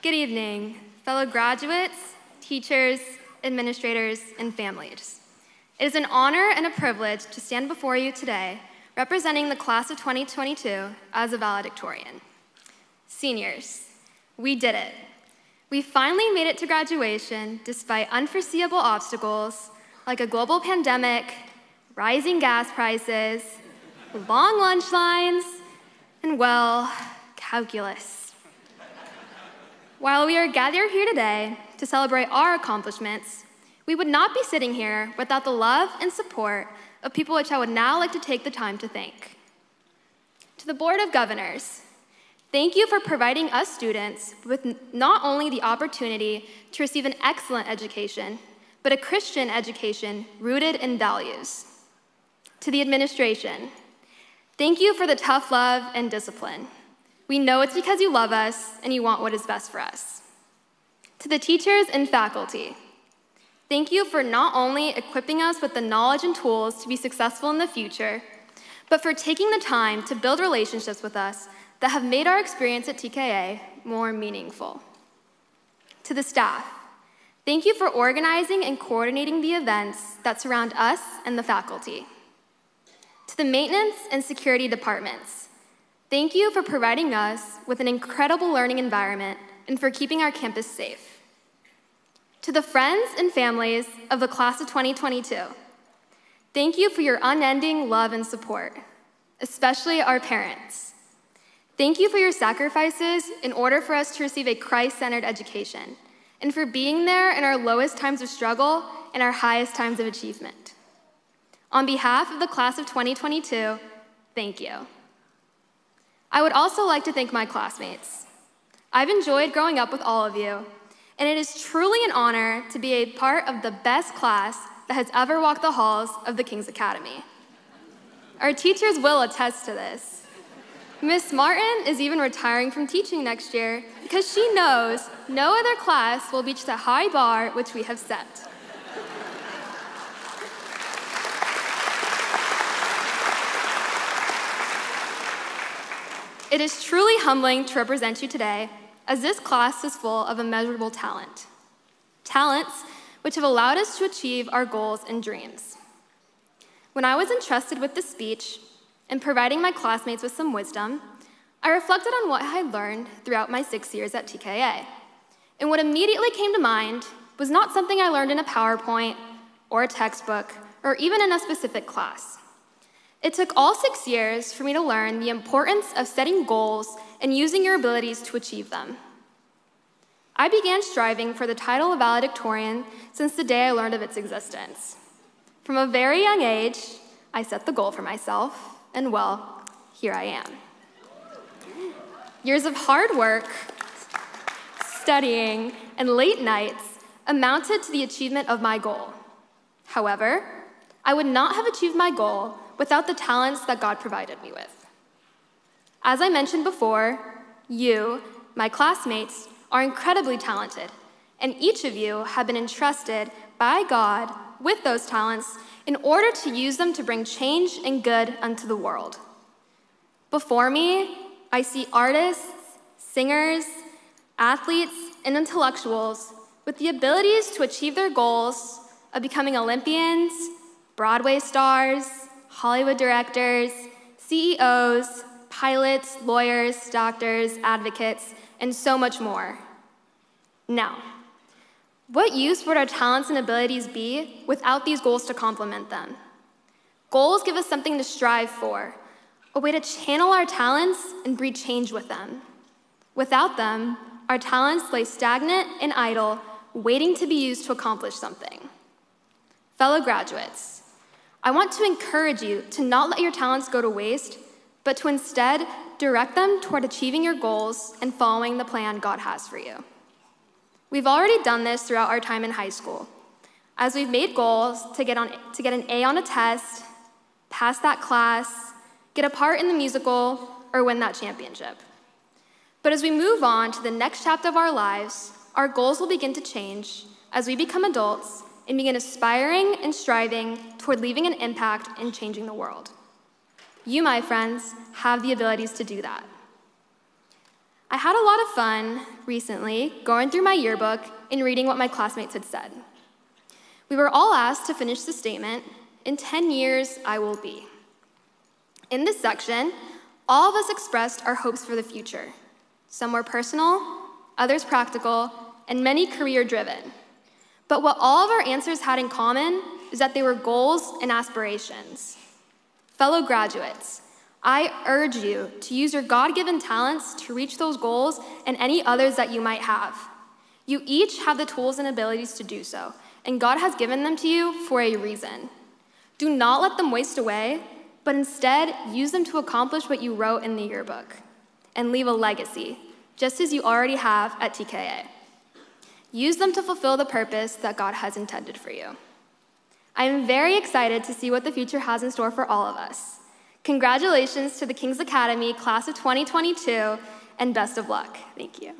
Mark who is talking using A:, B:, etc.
A: Good evening, fellow graduates, teachers, administrators, and families. It is an honor and a privilege to stand before you today representing the class of 2022 as a valedictorian. Seniors, we did it. We finally made it to graduation despite unforeseeable obstacles like a global pandemic, rising gas prices, long lunch lines, and, well, calculus. While we are gathered here today to celebrate our accomplishments, we would not be sitting here without the love and support of people which I would now like to take the time to thank. To the Board of Governors, thank you for providing us students with not only the opportunity to receive an excellent education, but a Christian education rooted in values. To the administration, thank you for the tough love and discipline. We know it's because you love us and you want what is best for us. To the teachers and faculty, thank you for not only equipping us with the knowledge and tools to be successful in the future, but for taking the time to build relationships with us that have made our experience at TKA more meaningful. To the staff, thank you for organizing and coordinating the events that surround us and the faculty. To the maintenance and security departments, thank you for providing us with an incredible learning environment and for keeping our campus safe. To the friends and families of the class of 2022, thank you for your unending love and support, especially our parents. Thank you for your sacrifices in order for us to receive a Christ-centered education, and for being there in our lowest times of struggle and our highest times of achievement. On behalf of the class of 2022, thank you. I would also like to thank my classmates. I've enjoyed growing up with all of you, and it is truly an honor to be a part of the best class that has ever walked the halls of the King's Academy. Our teachers will attest to this. Miss Martin is even retiring from teaching next year because she knows no other class will reach the high bar which we have set. It is truly humbling to represent you today, as this class is full of immeasurable talent. Talents which have allowed us to achieve our goals and dreams. When I was entrusted with this speech and providing my classmates with some wisdom, I reflected on what I had learned throughout my 6 years at TKA. And what immediately came to mind was not something I learned in a PowerPoint or a textbook or even in a specific class. It took all 6 years for me to learn the importance of setting goals and using your abilities to achieve them. I began striving for the title of valedictorian since the day I learned of its existence. From a very young age, I set the goal for myself, and well, here I am. Years of hard work, studying, and late nights amounted to the achievement of my goal. However, I would not have achieved my goal without the talents that God provided me with. As I mentioned before, you, my classmates, are incredibly talented, and each of you have been entrusted by God with those talents in order to use them to bring change and good unto the world. Before me, I see artists, singers, athletes, and intellectuals with the abilities to achieve their goals of becoming Olympians, Broadway stars, Hollywood directors, CEOs, pilots, lawyers, doctors, advocates, and so much more. Now, what use would our talents and abilities be without these goals to complement them? Goals give us something to strive for, a way to channel our talents and breed change with them. Without them, our talents lay stagnant and idle, waiting to be used to accomplish something. Fellow graduates, I want to encourage you to not let your talents go to waste, but to instead direct them toward achieving your goals and following the plan God has for you. We've already done this throughout our time in high school, as we've made goals to get an A on a test, pass that class, get a part in the musical, or win that championship. But as we move on to the next chapter of our lives, our goals will begin to change as we become adults and begin aspiring and striving toward leaving an impact and changing the world. You, my friends, have the abilities to do that. I had a lot of fun recently going through my yearbook and reading what my classmates had said. We were all asked to finish the statement, "In 10 years, I will be." In this section, all of us expressed our hopes for the future. Some were personal, others practical, and many career-driven. But what all of our answers had in common is that they were goals and aspirations. Fellow graduates, I urge you to use your God-given talents to reach those goals and any others that you might have. You each have the tools and abilities to do so, and God has given them to you for a reason. Do not let them waste away, but instead use them to accomplish what you wrote in the yearbook and leave a legacy, just as you already have at TKA. Use them to fulfill the purpose that God has intended for you. I am very excited to see what the future has in store for all of us. Congratulations to the King's Academy Class of 2022, and best of luck. Thank you.